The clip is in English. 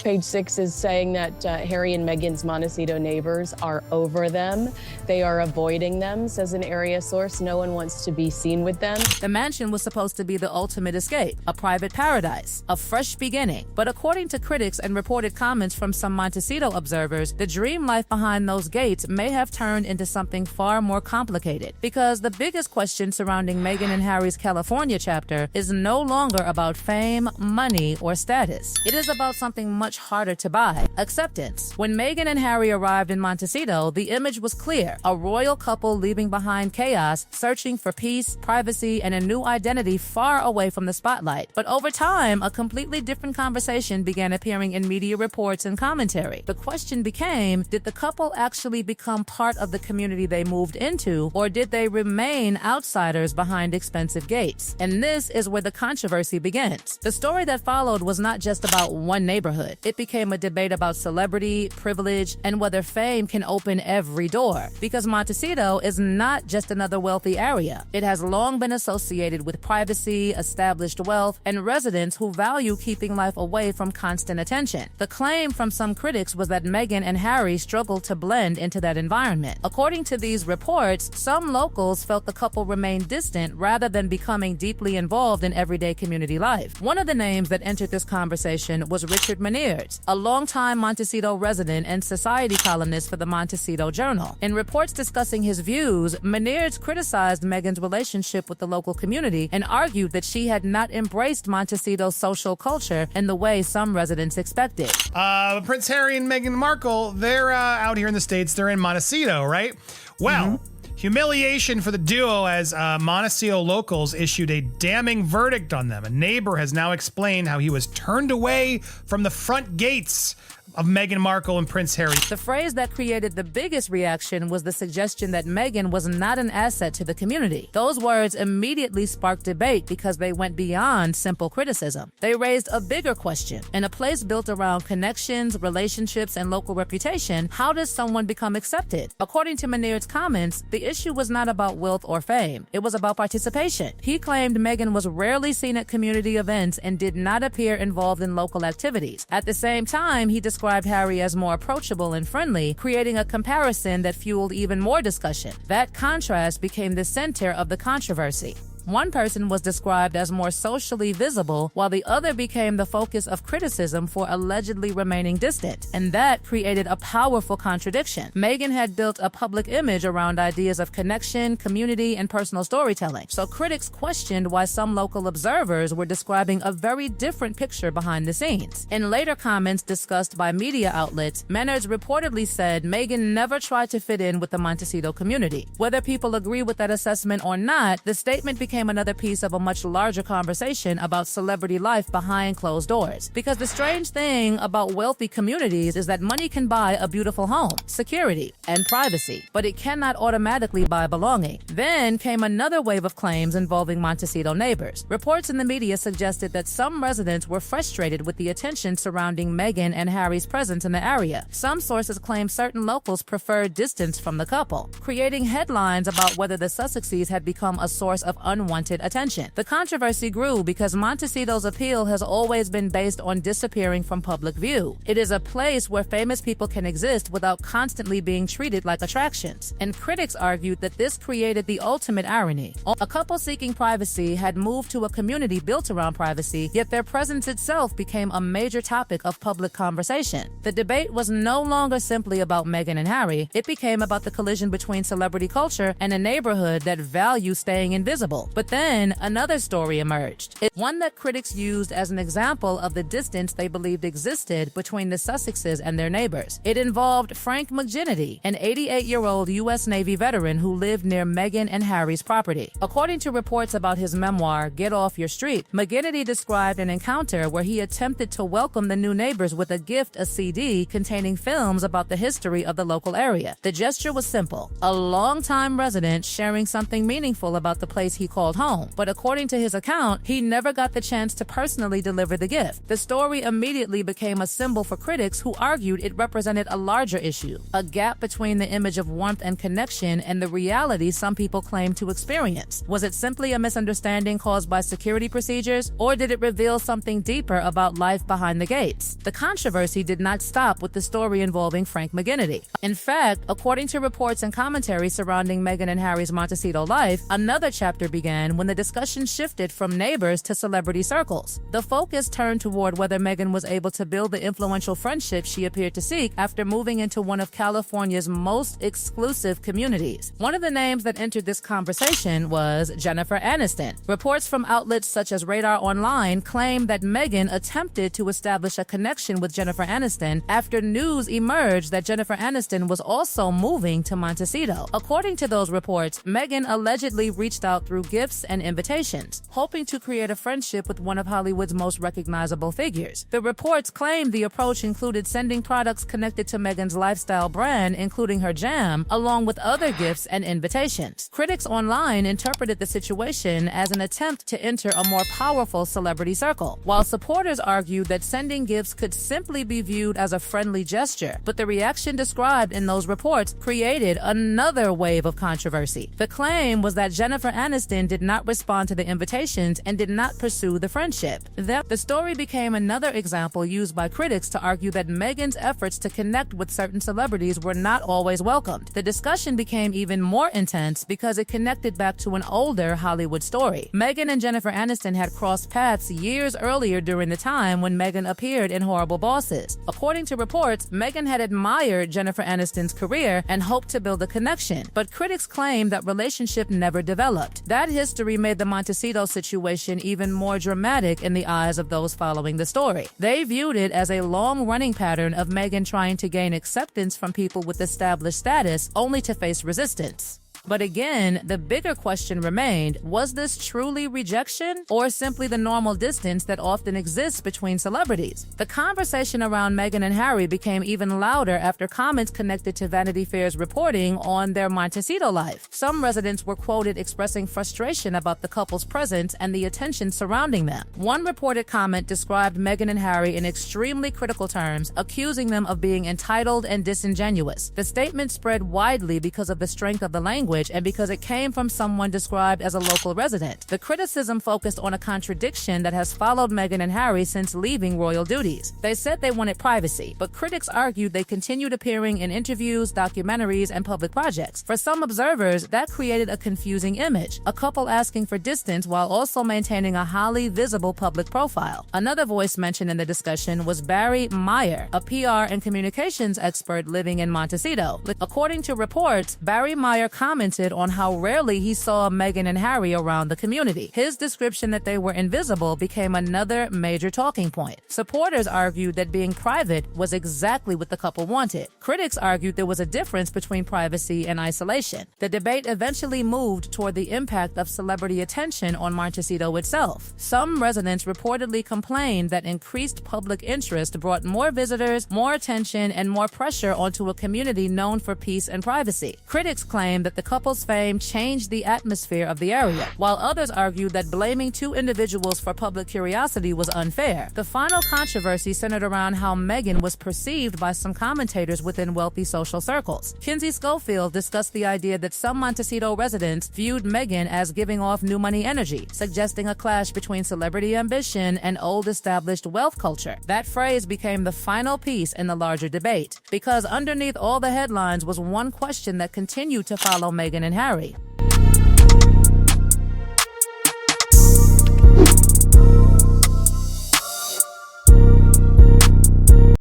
Page 6 is saying that Harry and Meghan's Montecito neighbors are over them. They are avoiding them, says an area source. No one wants to be seen with them. The mansion was supposed to be the ultimate escape, a private paradise, a fresh beginning. But according to critics and reported comments from some Montecito observers, the dream life behind those gates may have turned into something far more complicated. Because the biggest question surrounding Meghan and Harry's California chapter is no longer about fame, money, or status. It is about something much harder to buy: acceptance. When Meghan and Harry arrived in Montecito, the image was clear: a royal couple leaving behind chaos, searching for peace, privacy, and a new identity far away from the spotlight. But over time, a completely different conversation began appearing in media reports and commentary. The question became, did the couple actually become part of the community they moved into, or did they remain outsiders behind expensive gates? And this is where the controversy begins. The story that followed was not just about one neighborhood. It became a debate about celebrity, privilege, and whether fame can open every door. Because Montecito is not just another wealthy area. It has long been associated with privacy, established wealth, and residents who value keeping life away from constant attention. The claim from some critics was that Meghan and Harry struggled to blend into that environment. According to these reports, some locals felt the couple remained distant rather than becoming deeply involved in everyday community life. One of the names that entered this conversation was Richard Mineards, a longtime Montecito resident and society columnist for the Montecito Journal. In reports discussing his views, Mineards criticized Meghan's relationship with the local community and argued that she had not embraced Montecito's social culture in the way some residents expected. Prince Harry and Meghan Markle, they're out here in the States. They're in Montecito, right? Well, humiliation for the duo as Montecito locals issued a damning verdict on them. A neighbor has now explained how he was turned away from the front gates of Meghan Markle and Prince Harry. The phrase that created the biggest reaction was the suggestion that Meghan was not an asset to the community. Those words immediately sparked debate because they went beyond simple criticism. They raised a bigger question. In a place built around connections, relationships, and local reputation, how does someone become accepted? According to Mineards' comments, the issue was not about wealth or fame. It was about participation. He claimed Meghan was rarely seen at community events and did not appear involved in local activities. At the same time, he described Harry as more approachable and friendly, creating a comparison that fueled even more discussion. That contrast became the center of the controversy. One person was described as more socially visible, while the other became the focus of criticism for allegedly remaining distant. And that created a powerful contradiction. Meghan had built a public image around ideas of connection, community, and personal storytelling. So critics questioned why some local observers were describing a very different picture behind the scenes. In later comments discussed by media outlets, Mineards reportedly said Meghan never tried to fit in with the Montecito community. Whether people agree with that assessment or not, the statement became another piece of a much larger conversation about celebrity life behind closed doors. Because the strange thing about wealthy communities is that money can buy a beautiful home, security, and privacy, but it cannot automatically buy belonging. Then came another wave of claims involving Montecito neighbors. Reports in the media suggested that some residents were frustrated with the attention surrounding Meghan and Harry's presence in the area. Some sources claim certain locals preferred distance from the couple, creating headlines about whether the Sussexes had become a source of unwanted attention. The controversy grew because Montecito's appeal has always been based on disappearing from public view. It is a place where famous people can exist without constantly being treated like attractions. And critics argued that this created the ultimate irony. A couple seeking privacy had moved to a community built around privacy, yet their presence itself became a major topic of public conversation. The debate was no longer simply about Meghan and Harry. It became about the collision between celebrity culture and a neighborhood that values staying invisible. But then another story emerged. It's one that critics used as an example of the distance they believed existed between the Sussexes and their neighbors. It involved Frank McGinity, an 88-year-old U.S. Navy veteran who lived near Meghan and Harry's property. According to reports about his memoir, Get Off Your Street, McGinity described an encounter where he attempted to welcome the new neighbors with a CD containing films about the history of the local area. The gesture was simple: a longtime resident sharing something meaningful about the place he called called home, but according to his account, he never got the chance to personally deliver the gift. The story immediately became a symbol for critics who argued it represented a larger issue, a gap between the image of warmth and connection and the reality some people claim to experience. Was it simply a misunderstanding caused by security procedures, or did it reveal something deeper about life behind the gates? The controversy did not stop with the story involving Frank McGinity. In fact, according to reports and commentary surrounding Meghan and Harry's Montecito life, another chapter began when the discussion shifted from neighbors to celebrity circles. The focus turned toward whether Meghan was able to build the influential friendships she appeared to seek after moving into one of California's most exclusive communities. One of the names that entered this conversation was Jennifer Aniston. Reports from outlets such as Radar Online claim that Meghan attempted to establish a connection with Jennifer Aniston after news emerged that Jennifer Aniston was also moving to Montecito. According to those reports, Meghan allegedly reached out through gifts and invitations, hoping to create a friendship with one of Hollywood's most recognizable figures. The reports claim the approach included sending products connected to Meghan's lifestyle brand, including her jam, along with other gifts and invitations. Critics online interpreted the situation as an attempt to enter a more powerful celebrity circle, while supporters argued that sending gifts could simply be viewed as a friendly gesture. But the reaction described in those reports created another wave of controversy. The claim was that Jennifer Aniston did not respond to the invitations and did not pursue the friendship. The story became another example used by critics to argue that Meghan's efforts to connect with certain celebrities were not always welcomed. The discussion became even more intense because it connected back to an older Hollywood story. Meghan and Jennifer Aniston had crossed paths years earlier during the time when Meghan appeared in Horrible Bosses. According to reports, Meghan had admired Jennifer Aniston's career and hoped to build a connection, but critics claim that relationship never developed. That history made the Montecito situation even more dramatic in the eyes of those following the story. They viewed it as a long-running pattern of Meghan trying to gain acceptance from people with established status only to face resistance. But again, the bigger question remained, was this truly rejection or simply the normal distance that often exists between celebrities? The conversation around Meghan and Harry became even louder after comments connected to Vanity Fair's reporting on their Montecito life. Some residents were quoted expressing frustration about the couple's presence and the attention surrounding them. One reported comment described Meghan and Harry in extremely critical terms, accusing them of being entitled and disingenuous. The statement spread widely because of the strength of the language and because it came from someone described as a local resident. The criticism focused on a contradiction that has followed Meghan and Harry since leaving royal duties. They said they wanted privacy, but critics argued they continued appearing in interviews, documentaries, and public projects. For some observers, that created a confusing image, a couple asking for distance while also maintaining a highly visible public profile. Another voice mentioned in the discussion was Barry Meyer, a PR and communications expert living in Montecito. According to reports, Barry Meyer commented on how rarely he saw Meghan and Harry around the community. His description that they were invisible became another major talking point. Supporters argued that being private was exactly what the couple wanted. Critics argued there was a difference between privacy and isolation. The debate eventually moved toward the impact of celebrity attention on Montecito itself. Some residents reportedly complained that increased public interest brought more visitors, more attention, and more pressure onto a community known for peace and privacy. Critics claimed that the couple's fame changed the atmosphere of the area, while others argued that blaming two individuals for public curiosity was unfair. The final controversy centered around how Meghan was perceived by some commentators within wealthy social circles. Kinsey Schofield discussed the idea that some Montecito residents viewed Meghan as giving off new money energy, suggesting a clash between celebrity ambition and old established wealth culture. That phrase became the final piece in the larger debate, because underneath all the headlines was one question that continued to follow Meghan and Harry.